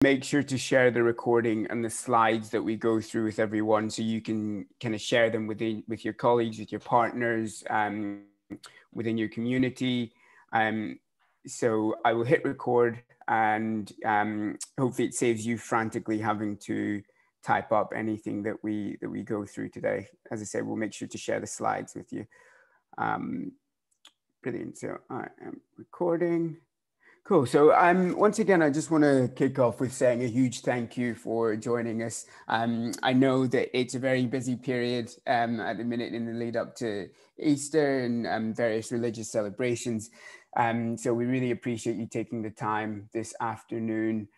make sure to share the recording and the slides that we go through with everyone, so you can kind of share them with your colleagues, with your partners, within your community. So I will hit record, and hopefully it saves you frantically having to type up anything that we go through today. As I said, we'll make sure to share the slides with you. Brilliant. So I am recording. Cool. So once again, I just want to kick off with saying a huge thank you for joining us. I know that it's a very busy period at the minute in the lead up to Easter and various religious celebrations. So we really appreciate you taking the time this afternoon.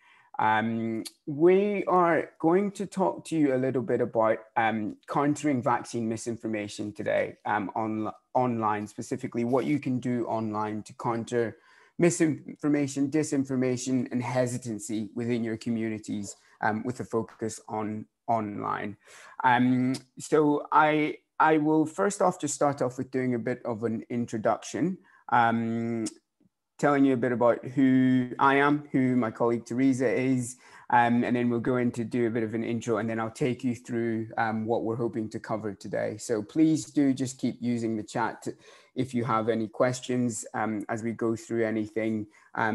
We are going to talk to you a little bit about countering vaccine misinformation today, online, specifically what you can do online to counter misinformation, disinformation, and hesitancy within your communities, with a focus on online. So I will first off just start off with doing a bit of an introduction, telling you a bit about who I am, who my colleague Teresa is, and then we'll go into do a bit of an intro, and then I'll take you through what we're hoping to cover today. So please do just keep using the chat if you have any questions as we go through anything.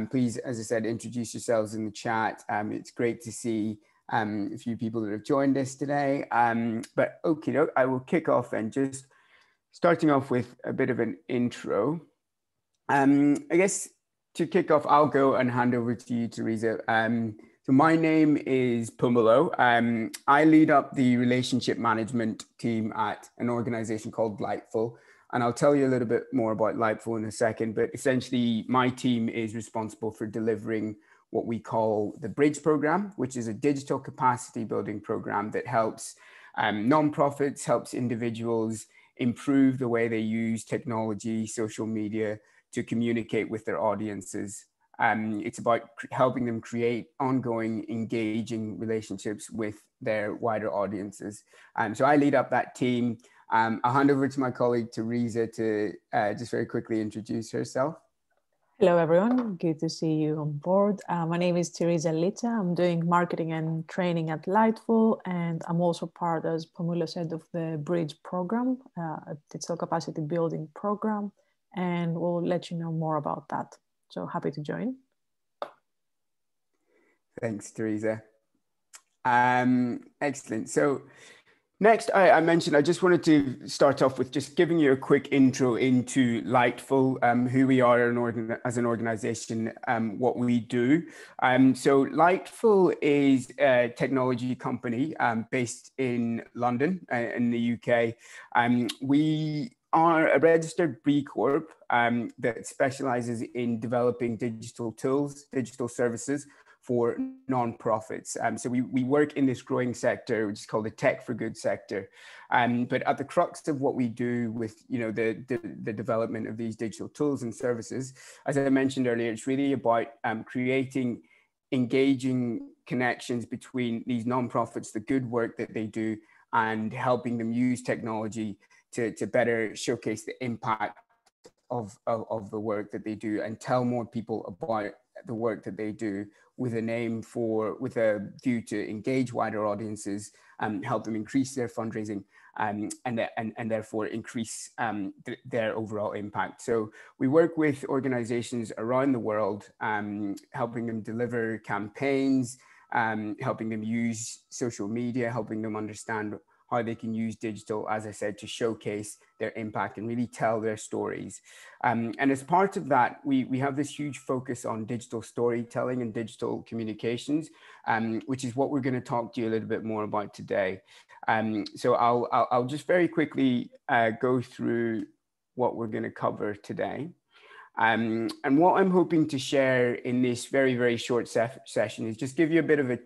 Please, as I said, introduce yourselves in the chat. It's great to see a few people that have joined us today. But okay, I will kick off and just starting off with a bit of an intro. I guess to kick off, I'll go and hand over to you, Teresa. So my name is Pumalo. I lead up the relationship management team at an organization called Lightful. And I'll tell you a little bit more about Lightful in a second, but essentially my team is responsible for delivering what we call the Bridge program, which is a digital capacity building program that helps nonprofits, helps individuals improve the way they use technology, social media to communicate with their audiences. It's about helping them create ongoing, engaging relationships with their wider audiences. So I lead up that team. I'll hand over to my colleague Teresa to just very quickly introduce herself. Hello, everyone. Good to see you on board. My name is Teresa Lita. I'm doing marketing and training at Lightful, and I'm also part, as Pamula said, of the Bridge program, a digital capacity building program, and we'll let you know more about that. So happy to join. Thanks, Teresa. Excellent. So next, I mentioned I just wanted to start off with just giving you a quick intro into Lightful, who we are as an organization, what we do. So Lightful is a technology company based in London, in the UK. We are a registered B Corp that specializes in developing digital tools, digital services for nonprofits. So we work in this growing sector, which is called the tech for good sector. But at the crux of what we do with the development of these digital tools and services, as I mentioned earlier, it's really about creating engaging connections between these nonprofits, the good work that they do, and helping them use technology to better showcase the impact of the work that they do and tell more people about the work that they do with a view to engage wider audiences, help them increase their fundraising, and therefore increase their overall impact. So we work with organizations around the world, helping them deliver campaigns, helping them use social media, helping them understand how they can use digital, as I said, to showcase their impact and really tell their stories. And as part of that, we have this huge focus on digital storytelling and digital communications, which is what we're going to talk to you a little bit more about today. So I'll just very quickly go through what we're going to cover today. And what I'm hoping to share in this very, very short session is just give you a bit of a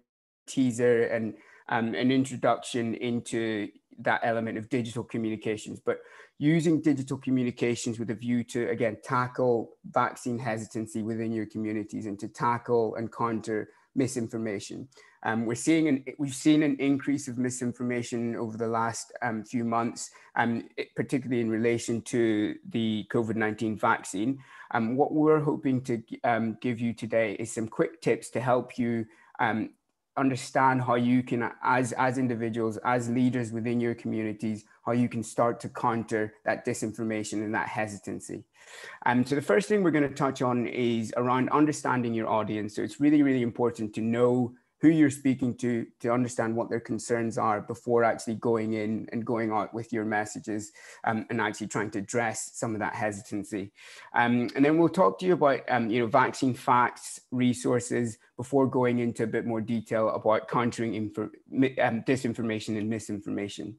teaser and an introduction into that element of digital communications, but using digital communications with a view to, again, tackle vaccine hesitancy within your communities and to tackle and counter misinformation. We've seen an increase of misinformation over the last few months, particularly in relation to the COVID-19 vaccine. What we're hoping to give you today is some quick tips to help you understand how you can, as individuals, as leaders within your communities, how you can start to counter that disinformation and that hesitancy. So the first thing we're going to touch on is around understanding your audience. So it's really, really important to know who you're speaking to understand what their concerns are before actually going in and going out with your messages, and actually trying to address some of that hesitancy. And then we'll talk to you about vaccine facts, resources, before going into a bit more detail about countering disinformation and misinformation.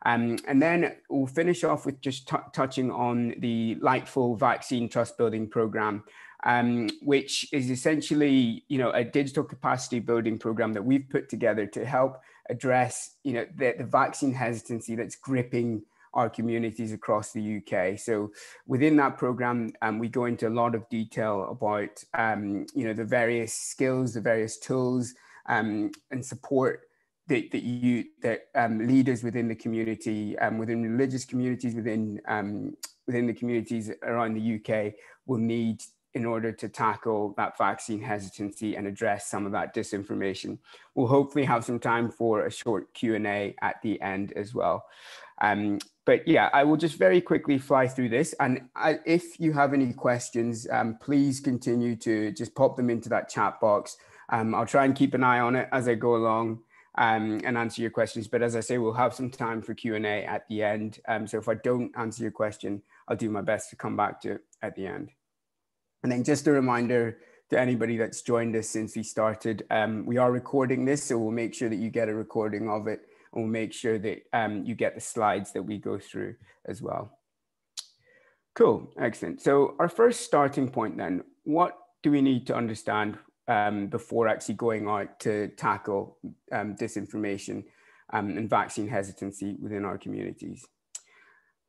And then we'll finish off with just touching on the Lightful Vaccine Trust Building Program, which is essentially, a digital capacity building program that we've put together to help address, the vaccine hesitancy that's gripping our communities across the UK. So within that program, we go into a lot of detail about, the various skills, the various tools, and support that leaders within the community, within religious communities, within the communities around the UK will need in order to tackle that vaccine hesitancy and address some of that disinformation. We'll hopefully have some time for a short Q&A at the end as well. But yeah, I will just very quickly fly through this. And if you have any questions, please continue to just pop them into that chat box. I'll try and keep an eye on it as I go along. And answer your questions. But as I say, we'll have some time for Q&A at the end. So if I don't answer your question, I'll do my best to come back to it at the end. And then just a reminder to anybody that's joined us since we started, we are recording this, so we'll make sure that you get a recording of it, and we'll make sure that you get the slides that we go through as well. Cool, excellent. So our first starting point then, what do we need to understand before actually going out to tackle disinformation and vaccine hesitancy within our communities?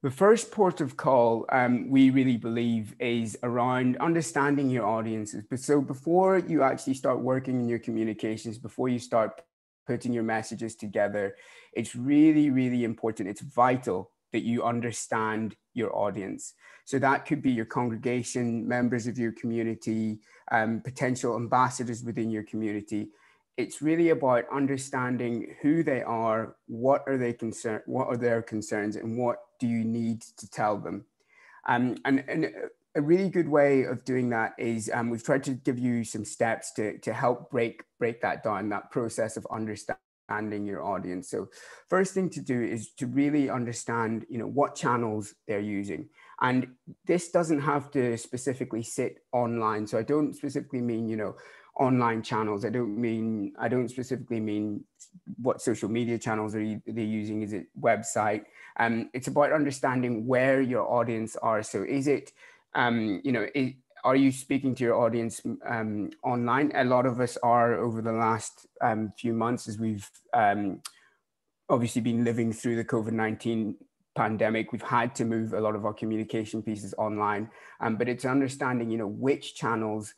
The first port of call we really believe is around understanding your audiences. But so before you actually start working in your communications, before you start putting your messages together, it's really, really important. It's vital that you understand your audience. So that could be your congregation, members of your community, potential ambassadors within your community. It's really about understanding who they are, what are their concerns, and what do you need to tell them. And a really good way of doing that is we've tried to give you some steps to help break that down, that process of understanding your audience. So first thing to do is to really understand, what channels they're using. And this doesn't have to specifically sit online. So I don't specifically mean, online channels. I don't specifically mean what social media channels are they using. Is it website? It's about understanding where your audience are. So is it, are you speaking to your audience online? A lot of us are over the last few months, as we've obviously been living through the COVID-19 pandemic. We've had to move a lot of our communication pieces online, but it's understanding, which channels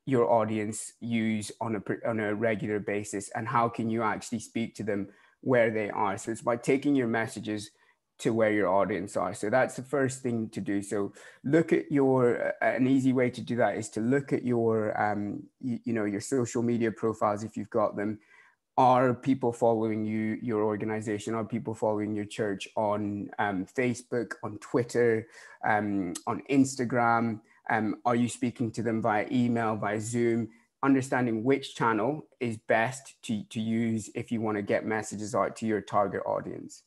your audience use on a regular basis, and how can you actually speak to them where they are. So it's about taking your messages to where your audience are. So that's the first thing to do. So look at an easy way to do that is to look at your, your social media profiles if you've got them. Are people following your organization? Are people following your church on Facebook, on Twitter, on Instagram? Are you speaking to them via email, via Zoom? Understanding which channel is best to use if you want to get messages out to your target audience.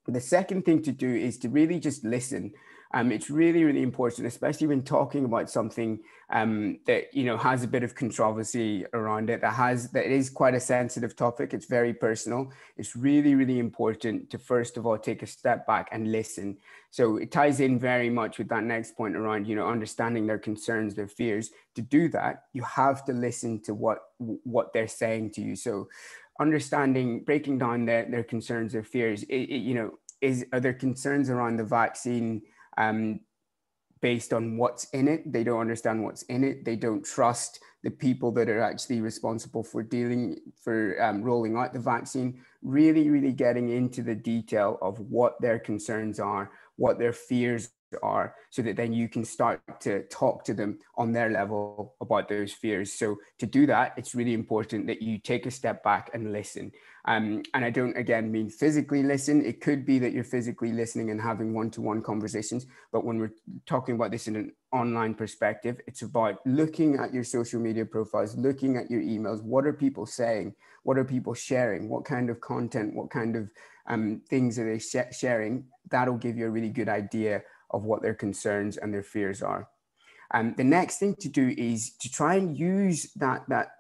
The second thing to do is to really just listen. It's really, really important, especially when talking about something that has a bit of controversy around it, that is quite a sensitive topic. It's very personal. It's really, really important to first of all take a step back and listen. So it ties in very much with that next point around understanding their concerns, their fears. To do that, you have to listen to what they're saying to you. So understanding, breaking down their concerns, their fears. Are there concerns around the vaccine based on what's in it? They don't understand what's in it. They don't trust the people that are actually responsible for rolling out the vaccine. Really, really getting into the detail of what their concerns are, what their fears are, so that then you can start to talk to them on their level about those fears. So to do that, it's really important that you take a step back and listen. And I don't, again, mean physically listen. It could be that you're physically listening and having one-to-one conversations, but when we're talking about this in an online perspective, it's about looking at your social media profiles, looking at your emails. What are people saying? What are people sharing? What kind of content, what kind of things are they sharing? That'll give you a really good idea of what their concerns and their fears are. The next thing to do is to try and use that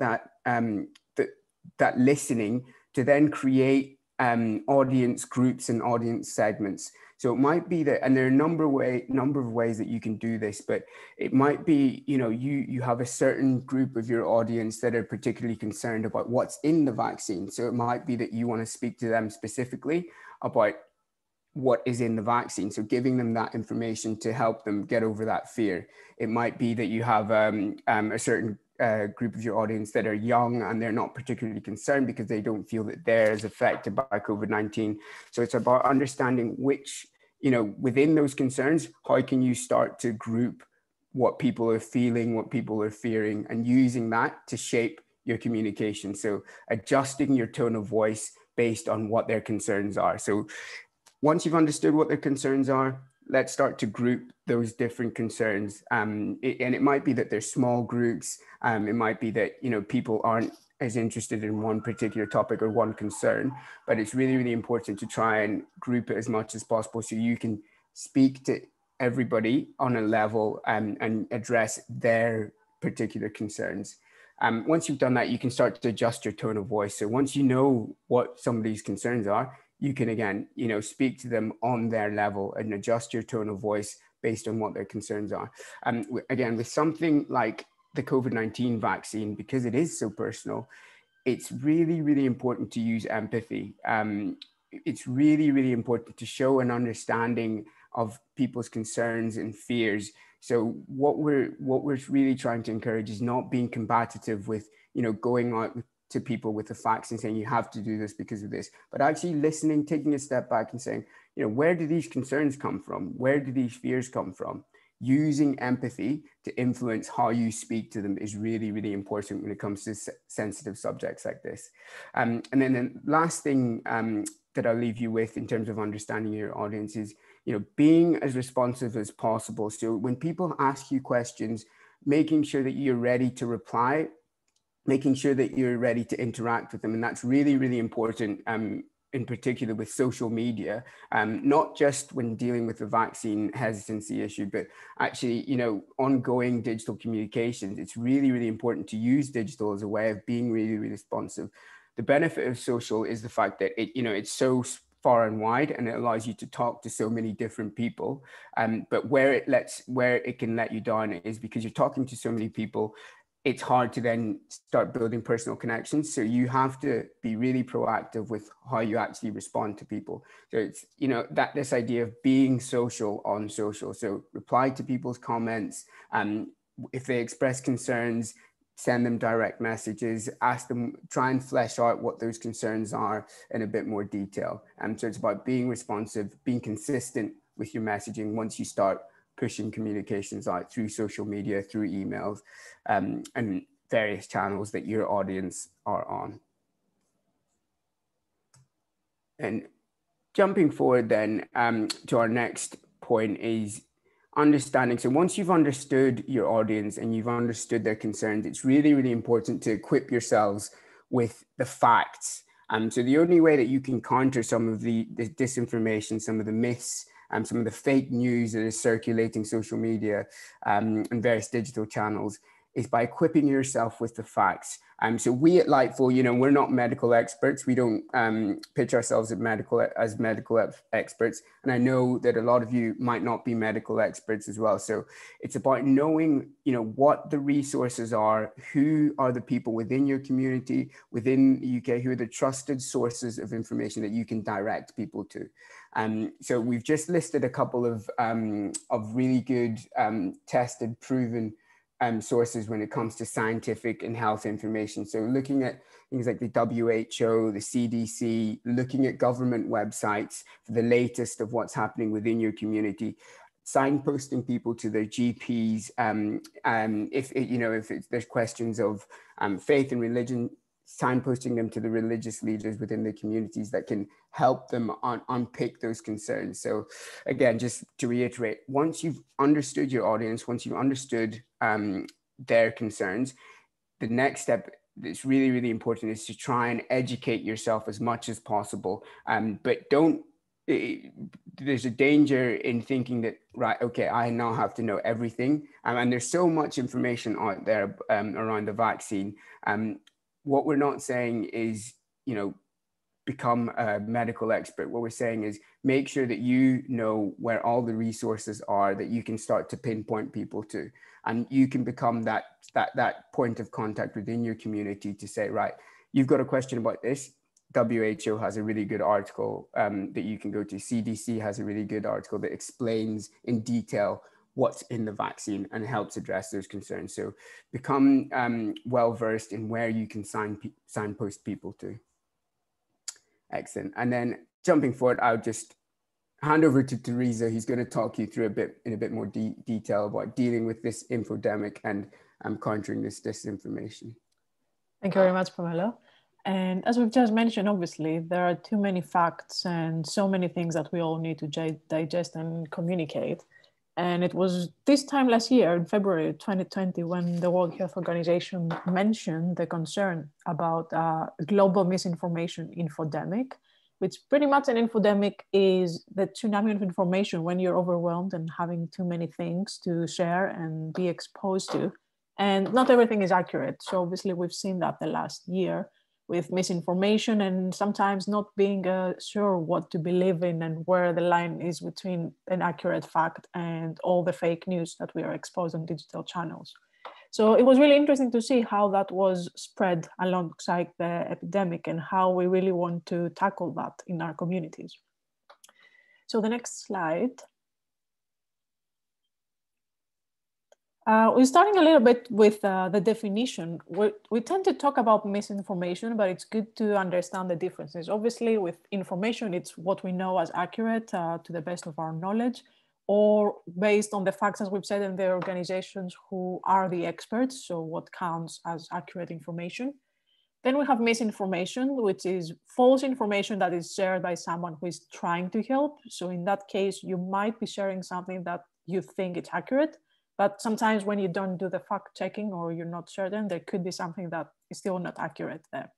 listening to then create audience groups and audience segments. So it might be that, and there are a number of ways that you can do this, but it might be, you have a certain group of your audience that are particularly concerned about what's in the vaccine. So it might be that you want to speak to them specifically about what is in the vaccine. So giving them that information to help them get over that fear. It might be that you have a certain group of your audience that are young and they're not particularly concerned because they don't feel that they're as affected by COVID-19. So it's about understanding which, within those concerns, how can you start to group what people are feeling, what people are fearing, and using that to shape your communication. So adjusting your tone of voice based on what their concerns are. So once you've understood what their concerns are, let's start to group those different concerns. And it might be that there's small groups. It might be that, people aren't as interested in one particular topic or one concern, but it's really, really important to try and group it as much as possible so you can speak to everybody on a level and address their particular concerns. Once you've done that, you can start to adjust your tone of voice. So once you know what some of these concerns are, you can, again, speak to them on their level and adjust your tone of voice based on what their concerns are. Again, with something like the COVID-19 vaccine, because it is so personal, it's really, really important to use empathy. It's really, really important to show an understanding of people's concerns and fears. So what we're really trying to encourage is not being combative with, going out to people with the facts and saying you have to do this because of this, but actually listening, taking a step back and saying, where do these concerns come from? Where do these fears come from? Using empathy to influence how you speak to them is really, really important when it comes to sensitive subjects like this. And then the last thing that I'll leave you with in terms of understanding your audience is, being as responsive as possible. So when people ask you questions, making sure that you're ready to reply, making sure that you're ready to interact with them. And that's really, really important, in particular with social media, not just when dealing with the vaccine hesitancy issue, but actually, ongoing digital communications. It's really, really important to use digital as a way of being really, really responsive. The benefit of social is the fact that it's so far and wide, and it allows you to talk to so many different people. But where it can let you down is because you're talking to so many people, it's hard to then start building personal connections. So you have to be really proactive with how you actually respond to people. So it's, this idea of being social on social. So reply to people's comments. If they express concerns, send them direct messages, ask them, try and flesh out what those concerns are in a bit more detail. So it's about being responsive, being consistent with your messaging once you start pushing communications out through social media, through emails, and various channels that your audience are on. And jumping forward then to our next point is understanding. So once you've understood your audience and you've understood their concerns, it's really, really important to equip yourselves with the facts. So the only way that you can counter some of the disinformation, some of the myths, some of the fake news that is circulating social media and various digital channels is by equipping yourself with the facts. So we at Lightful, we're not medical experts. We don't pitch ourselves as medical experts. And I know that a lot of you might not be medical experts as well. So it's about knowing, what the resources are, who are the people within your community, within the UK, who are the trusted sources of information that you can direct people to. So we've just listed a couple of really good, tested, proven sources when it comes to scientific and health information. So looking at things like the WHO, the CDC, looking at government websites for the latest of what's happening within your community. signposting people to their GPs, if there's questions of faith and religion, signposting them to the religious leaders within the communities that can help them unpick those concerns. So again, just to reiterate, once you've understood your audience, once you've understood their concerns, the next step that's really, really important is to try and educate yourself as much as possible. But there's a danger in thinking that, right, okay, I now have to know everything. And there's so much information out there around the vaccine. What we're not saying is, become a medical expert. What we're saying is make sure that you know where all the resources are that you can start to pinpoint people to. And you can become that point of contact within your community to say, right, you've got a question about this. WHO has a really good article that you can go to. CDC has a really good article that explains in detail what's in the vaccine and helps address those concerns. So become well-versed in where you can signpost people to. Excellent. And then jumping forward, I'll just hand over to Teresa, who's going to talk you through in a bit more detail about dealing with this infodemic and countering this disinformation. Thank you very much, Pamela. And as we've just mentioned, obviously, there are too many facts and so many things that we all need to digest and communicate. And it was this time last year, in February 2020, when the World Health Organization mentioned the concern about global misinformation infodemic, which pretty much an infodemic is the tsunami of information when you're overwhelmed and having too many things to share and be exposed to. And not everything is accurate. So obviously we've seen that the last year with misinformation and sometimes not being sure what to believe in and where the line is between an accurate fact and all the fake news that we are exposed on digital channels. So it was really interesting to see how that was spread alongside the epidemic and how we really want to tackle that in our communities. So the next slide. We're starting a little bit with the definition. We tend to talk about misinformation, but it's good to understand the differences. Obviously, with information, it's what we know as accurate to the best of our knowledge, or based on the facts, as we've said, in the organizations who are the experts, so what counts as accurate information. Then we have misinformation, which is false information that is shared by someone who is trying to help. So in that case, you might be sharing something that you think it's accurate, but sometimes when you don't do the fact checking or you're not certain, there could be something that is still not accurate there.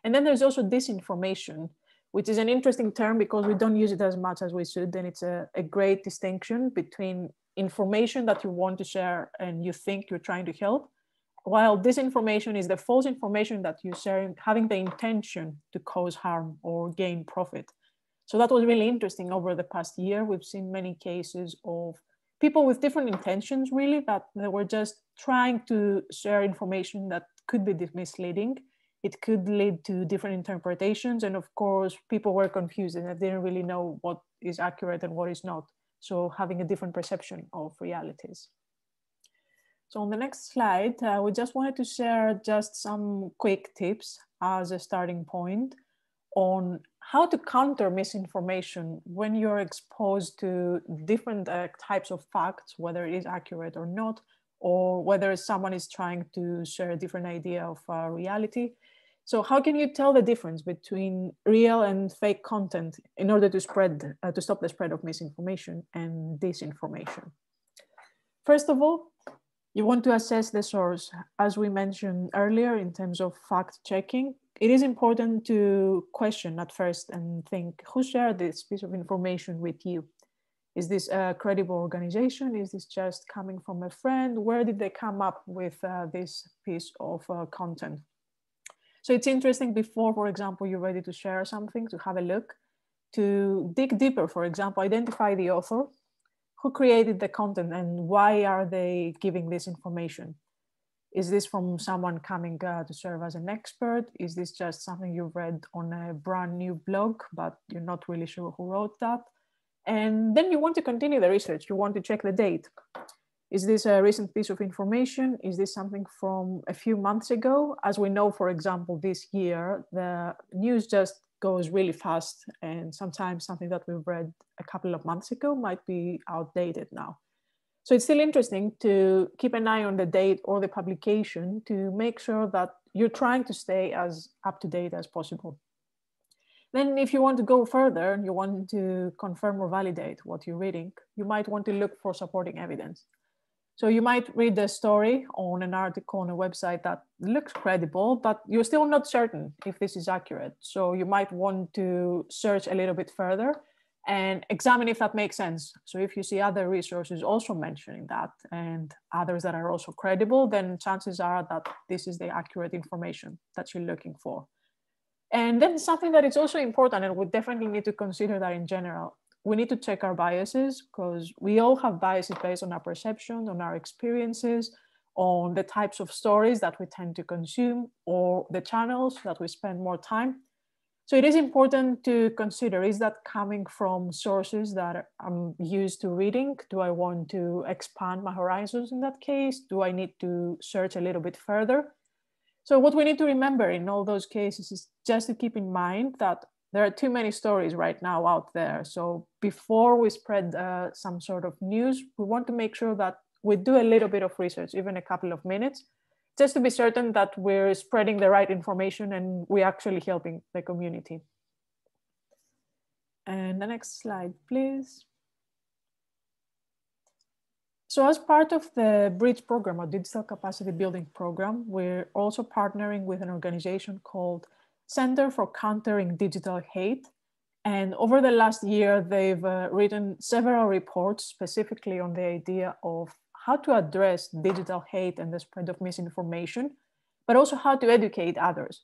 And then there's also disinformation, which is an interesting term because we don't use it as much as we should. And it's a great distinction between information that you want to share and you think you're trying to help, while disinformation is the false information that you're sharing, having the intention to cause harm or gain profit. So that was really interesting. Over the past year, we've seen many cases of people with different intentions, really, that they were just trying to share information that could be misleading. It could lead to different interpretations. And of course, people were confused and they didn't really know what is accurate and what is not. So having a different perception of realities. So on the next slide, we just wanted to share just some quick tips as a starting point on how to counter misinformation when you're exposed to different types of facts, whether it is accurate or not, or whether someone is trying to share a different idea of reality. So how can you tell the difference between real and fake content in order to stop the spread of misinformation and disinformation? First of all, you want to assess the source. As we mentioned earlier, in terms of fact checking, it is important to question at first and think, who shared this piece of information with you? Is this a credible organization? Is this just coming from a friend? Where did they come up with this piece of content? So it's interesting before, for example, you're ready to share something, to have a look, to dig deeper, for example, identify the author, who created the content and why are they giving this information? Is this from someone coming to serve as an expert? Is this just something you've read on a brand new blog, but you're not really sure who wrote that? And then you want to continue the research. You want to check the date. Is this a recent piece of information? Is this something from a few months ago? As we know, for example, this year, the news just goes really fast, and sometimes something that we've read a couple of months ago might be outdated now. So it's still interesting to keep an eye on the date or the publication to make sure that you're trying to stay as up to date as possible. Then if you want to go further, you want to confirm or validate what you're reading, you might want to look for supporting evidence. So you might read the story on an article on a website that looks credible, but you're still not certain if this is accurate. So you might want to search a little bit further and examine if that makes sense. So if you see other resources also mentioning that and others that are also credible, then chances are that this is the accurate information that you're looking for. And then something that is also important, and we definitely need to consider that in general, we need to check our biases, because we all have biases based on our perception, on our experiences, on the types of stories that we tend to consume, or the channels that we spend more time. So it is important to consider, is that coming from sources that I'm used to reading? Do I want to expand my horizons in that case? Do I need to search a little bit further? So what we need to remember in all those cases is just to keep in mind that there are too many stories right now out there. So before we spread some sort of news, we want to make sure that we do a little bit of research, even a couple of minutes, just to be certain that we're spreading the right information and we're actually helping the community. And the next slide, please. So as part of the Bridge program, or digital capacity building program, we're also partnering with an organization called Center for Countering Digital Hate. And over the last year, they've written several reports specifically on the idea of how to address digital hate and the spread of misinformation, but also how to educate others.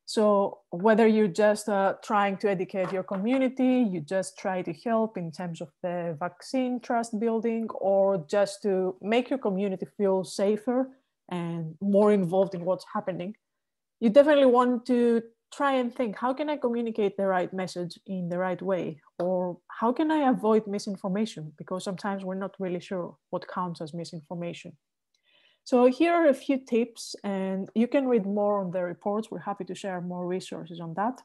So whether you're just trying to educate your community, you just try to help in terms of the vaccine trust building, or just to make your community feel safer and more involved in what's happening, you definitely want to try and think, how can I communicate the right message in the right way? Or how can I avoid misinformation? Because sometimes we're not really sure what counts as misinformation. So here are a few tips, and you can read more on the reports. We're happy to share more resources on that.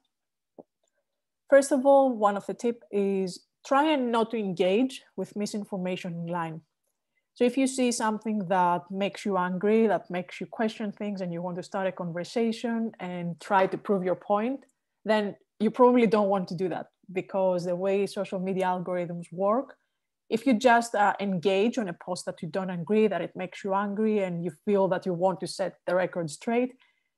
First of all, one of the tips is try and not to engage with misinformation online. So if you see something that makes you angry, that makes you question things, and you want to start a conversation and try to prove your point, then you probably don't want to do that, because the way social media algorithms work, if you just engage on a post that you don't agree, that it makes you angry, and you feel that you want to set the record straight,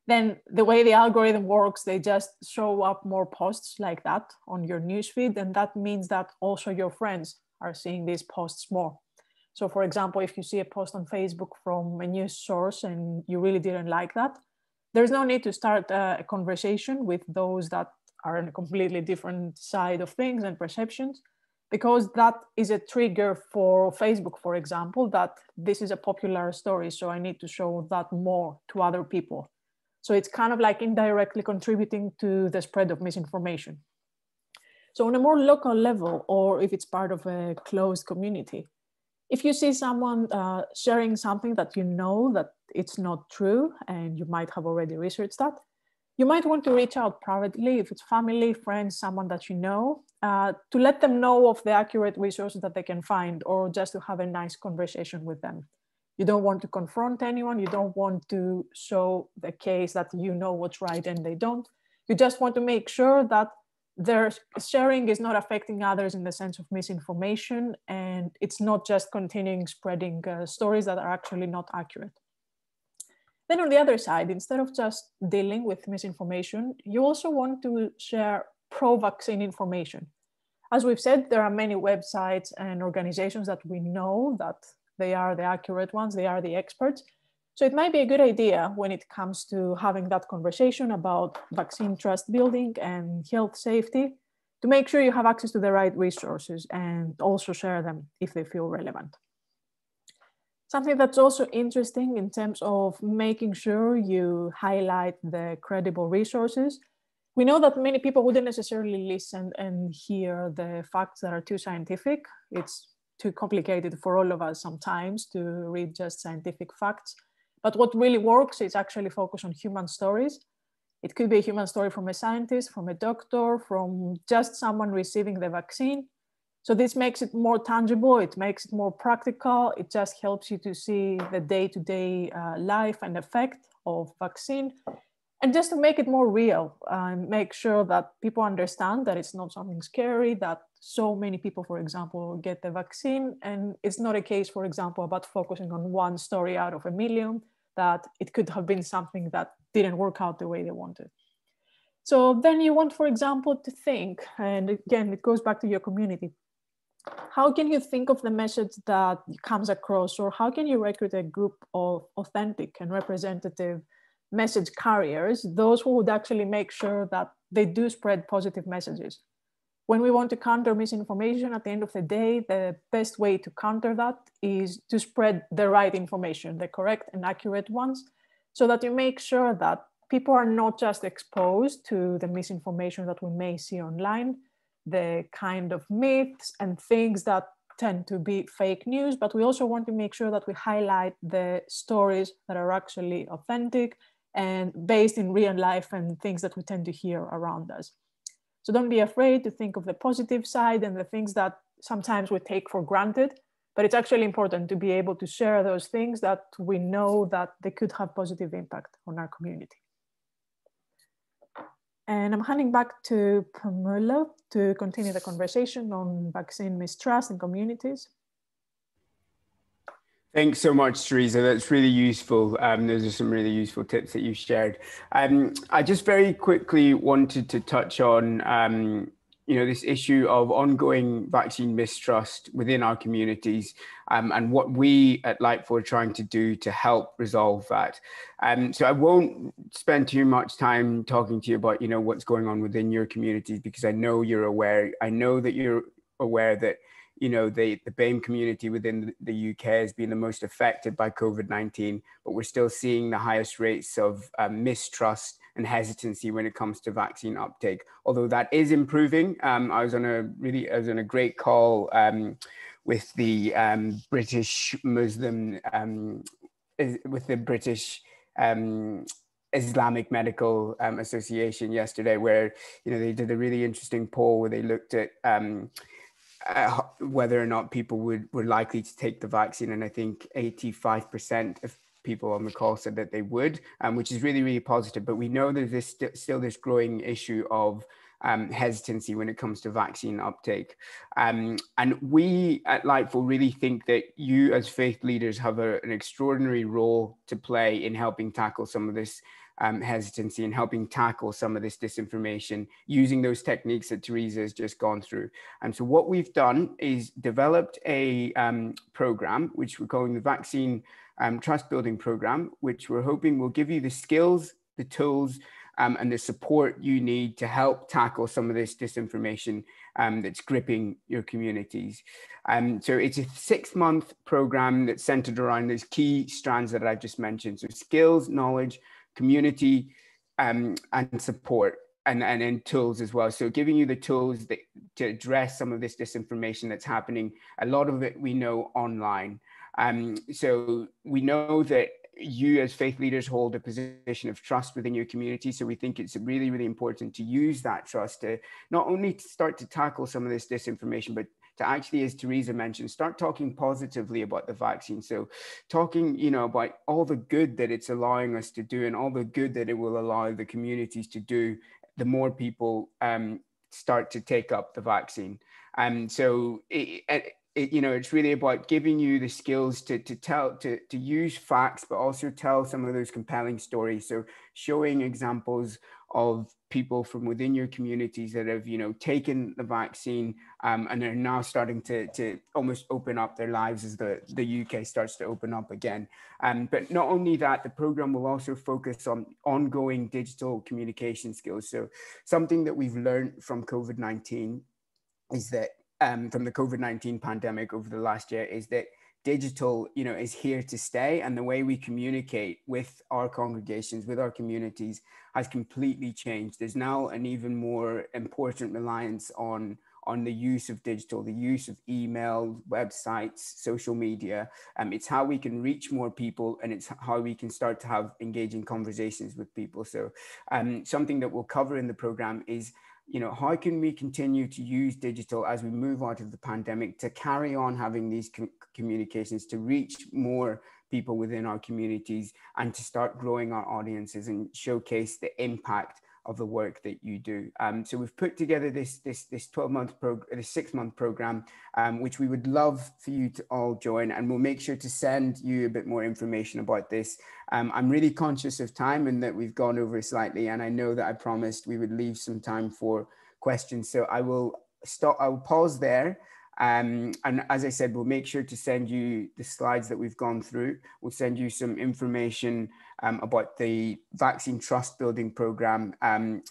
then the way the algorithm works, they just show up more posts like that on your newsfeed, and that means that also your friends are seeing these posts more. So for example, if you see a post on Facebook from a news source and you really didn't like that, there's no need to start a conversation with those that are on a completely different side of things and perceptions, because that is a trigger for Facebook, for example, that this is a popular story, so I need to show that more to other people. So it's kind of like indirectly contributing to the spread of misinformation. So on a more local level, or if it's part of a closed community, if you see someone sharing something that you know that it's not true, and you might have already researched that, you might want to reach out privately, if it's family, friends, someone that you know, to let them know of the accurate resources that they can find, or just to have a nice conversation with them. You don't want to confront anyone. You don't want to show the case that you know what's right and they don't. You just want to make sure that their sharing is not affecting others in the sense of misinformation, and it's not just continuing spreading stories that are actually not accurate. Then on the other side, instead of just dealing with misinformation, you also want to share pro-vaccine information. As we've said, there are many websites and organizations that we know that they are the accurate ones, they are the experts. So it might be a good idea when it comes to having that conversation about vaccine trust building and health safety to make sure you have access to the right resources and also share them if they feel relevant. Something that's also interesting in terms of making sure you highlight the credible resources. We know that many people wouldn't necessarily listen and hear the facts that are too scientific. It's too complicated for all of us sometimes to read just scientific facts. But what really works is actually focus on human stories. It could be a human story from a scientist, from a doctor, from just someone receiving the vaccine. So this makes it more tangible, it makes it more practical, it just helps you to see the day-to-day life and effect of vaccine. And just to make it more real, make sure that people understand that it's not something scary, that so many people, for example, get the vaccine. And it's not a case, for example, about focusing on one story out of a million, that it could have been something that didn't work out the way they wanted. So then you want, for example, to think, and again, it goes back to your community. How can you think of the message that comes across, or how can you recruit a group of authentic and representative message carriers, those who would actually make sure that they do spread positive messages? When we want to counter misinformation, at the end of the day, the best way to counter that is to spread the right information, the correct and accurate ones, so that you make sure that people are not just exposed to the misinformation that we may see online, the kind of myths and things that tend to be fake news, but we also want to make sure that we highlight the stories that are actually authentic and based in real life and things that we tend to hear around us. So don't be afraid to think of the positive side and the things that sometimes we take for granted, but it's actually important to be able to share those things that we know that they could have positive impact on our community. And I'm handing back to Pamela to continue the conversation on vaccine mistrust in communities. Thanks so much, Teresa. That's really useful. Those are some really useful tips that you've shared. I just very quickly wanted to touch on this issue of ongoing vaccine mistrust within our communities, and what we at Lightful are trying to do to help resolve that. So I won't spend too much time talking to you about what's going on within your communities, because I know you're aware. I know that you're aware that the BAME community within the UK has been the most affected by COVID-19, but we're still seeing the highest rates of mistrust and hesitancy when it comes to vaccine uptake. Although that is improving. I was on a great call with the British Muslim, with the British Islamic Medical Association yesterday, where they did a really interesting poll where they looked at whether or not people were likely to take the vaccine. And I think 85% of people on the call said that they would, which is really, really positive. But we know there's still this growing issue of hesitancy when it comes to vaccine uptake. And we at Lightful really think that you as faith leaders have an extraordinary role to play in helping tackle some of this hesitancy and helping tackle some of this disinformation using those techniques that Teresa has just gone through. And so what we've done is developed a program, which we're calling the Vaccine Trust Building Program, which we're hoping will give you the skills, the tools, and the support you need to help tackle some of this disinformation that's gripping your communities. So it's a 6-month program that's centered around those key strands that I've just mentioned. So skills, knowledge, community, and support, and tools as well. So giving you the tools to address some of this disinformation that's happening. A lot of it we know online. So we know that you as faith leaders hold a position of trust within your community. So we think it's really, really important to use that trust to not only start to tackle some of this disinformation, but to actually, as Teresa mentioned, start talking positively about the vaccine. So talking, about all the good that it's allowing us to do and all the good that it will allow the communities to do, the more people start to take up the vaccine. So it's really about giving you the skills to use facts, but also tell some of those compelling stories. So showing examples of people from within your communities that have, taken the vaccine and are now starting to almost open up their lives as the UK starts to open up again. But not only that, the program will also focus on ongoing digital communication skills. So something that we've learned from COVID-19 is that from the COVID-19 pandemic over the last year is that digital, is here to stay. And the way we communicate with our congregations, with our communities has completely changed. There's now an even more important reliance on on the use of digital, the use of email, websites, social media. It's how we can reach more people, and it's how we can start to have engaging conversations with people. So something that we'll cover in the program is, how can we continue to use digital as we move out of the pandemic to carry on having these communications, to reach more people within our communities, and to start growing our audiences and showcase the impact of the work that you do. So we've put together this 12-month this 6-month program, which we would love for you to all join, and we'll make sure to send you a bit more information about this. I'm really conscious of time and that we've gone over slightly, and I know that I promised we would leave some time for questions. So I will pause there. And as I said, we'll make sure to send you the slides that we've gone through. We'll send you some information about the Vaccine Trust Building Program. And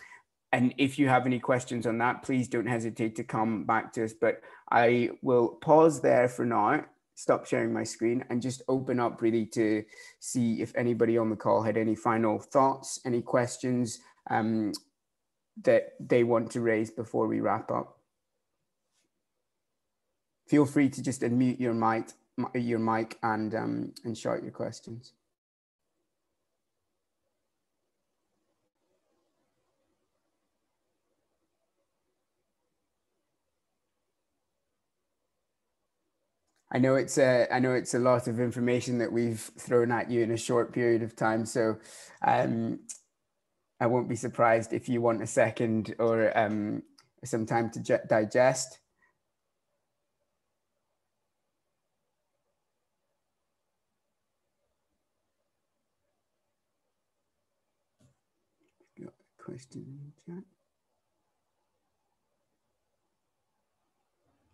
if you have any questions on that, please don't hesitate to come back to us. But I will pause there for now, stop sharing my screen, and just open up really to see if anybody on the call had any final thoughts, any questions that they want to raise before we wrap up. Feel free to just unmute your mic and shout your questions. I know it's a lot of information that we've thrown at you in a short period of time, so I won't be surprised if you want a second or some time to digest. Got a question in the chat.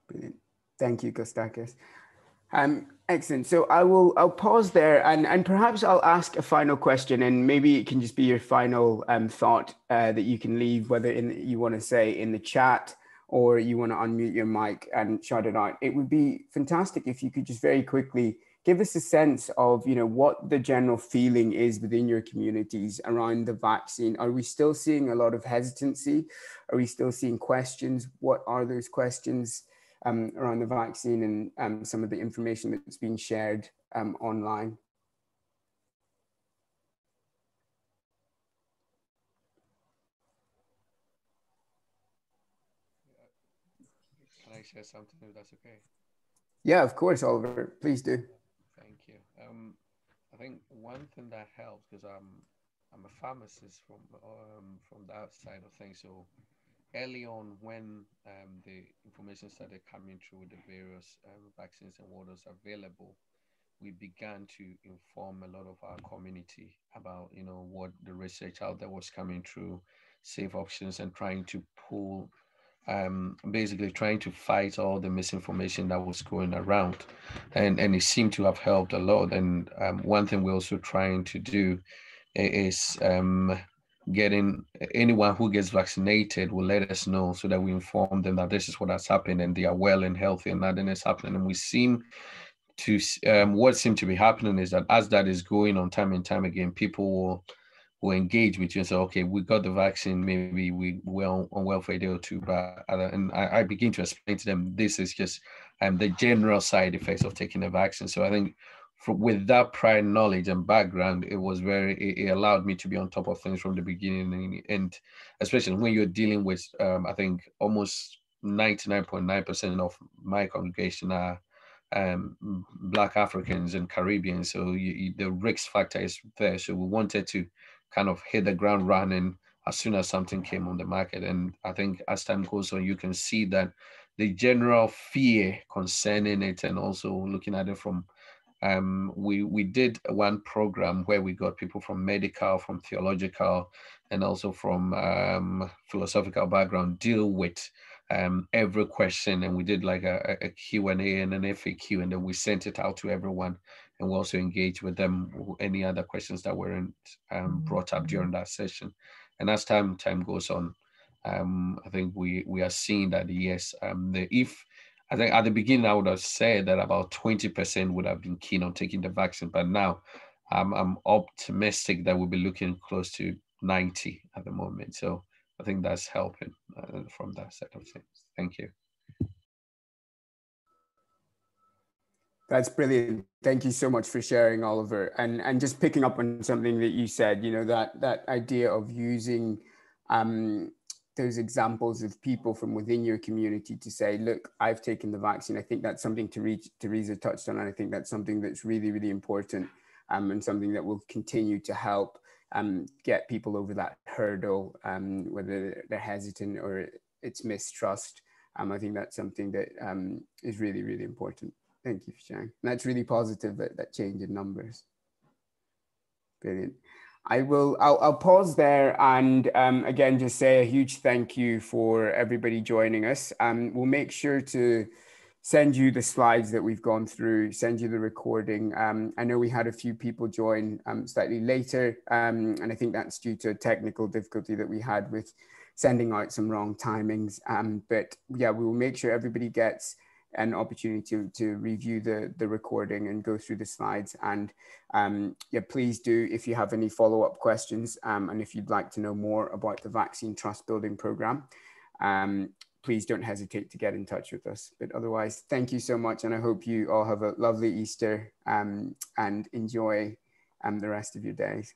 Brilliant. Thank you, Kostakis. Excellent. So I'll pause there, and perhaps I'll ask a final question, and maybe it can just be your final thought that you can leave, whether you want to say in the chat or you want to unmute your mic and shout it out. It would be fantastic if you could just very quickly give us a sense of, what the general feeling is within your communities around the vaccine. Are we still seeing a lot of hesitancy? Are we still seeing questions? What are those questions around the vaccine and some of the information that's being shared online? Can I share something if that's okay? Yeah, of course, Oliver. Please do. Thank you. I think one thing that helps, because I'm a pharmacist from that side of things. So early on, when the information started coming through with the various vaccines and what was available, we began to inform a lot of our community about, what the research out there was coming through, safe options, and trying to pull, basically trying to fight all the misinformation that was going around. And it seemed to have helped a lot. And one thing we're also trying to do is getting anyone who gets vaccinated will let us know, so that we inform them that this is what has happened and they are well and healthy and nothing is happening. And we seem to what seemed to be happening is that as that is going on time and time again, people will engage with you and say, okay, we got the vaccine, maybe we were unwell for a day or two, but and I begin to explain to them, this is just the general side effects of taking the vaccine. So I think with that prior knowledge and background, it allowed me to be on top of things from the beginning. And especially when you're dealing with, I think almost 99.9% of my congregation are Black Africans and Caribbeans. So the risk factor is there. So we wanted to kind of hit the ground running as soon as something came on the market. And I think as time goes on, you can see that the general fear concerning it, and also looking at it from, we did one program where we got people from medical, from theological, and also from philosophical background deal with every question. And we did like a Q&A and an FAQ, and then we sent it out to everyone. And we also engaged with them with any other questions that weren't brought up during that session. And as time goes on, I think we are seeing that, yes, I think at the beginning I would have said that about 20% would have been keen on taking the vaccine, but now I'm optimistic that we'll be looking close to 90 at the moment. So I think that's helping from that set of things. Thank you. That's brilliant. Thank you so much for sharing, Oliver. And just picking up on something that you said, that idea of using those examples of people from within your community to say, look, I've taken the vaccine. I think that's something Teresa touched on. And I think that's something that's really, really important, and something that will continue to help get people over that hurdle, whether they're hesitant or it's mistrust. I think that's something that is really, really important. Thank you for sharing. And that's really positive, that change in numbers. Brilliant. I'll pause there and again, just say a huge thank you for everybody joining us. We'll make sure to send you the slides that we've gone through, send you the recording. I know we had a few people join slightly later, and I think that's due to a technical difficulty that we had with sending out some wrong timings. But yeah, we will make sure everybody gets an opportunity to review the recording and go through the slides. And yeah, please do, if you have any follow-up questions, and if you'd like to know more about the Vaccine Trust Building Program, please don't hesitate to get in touch with us. But otherwise, thank you so much. And I hope you all have a lovely Easter and enjoy the rest of your days.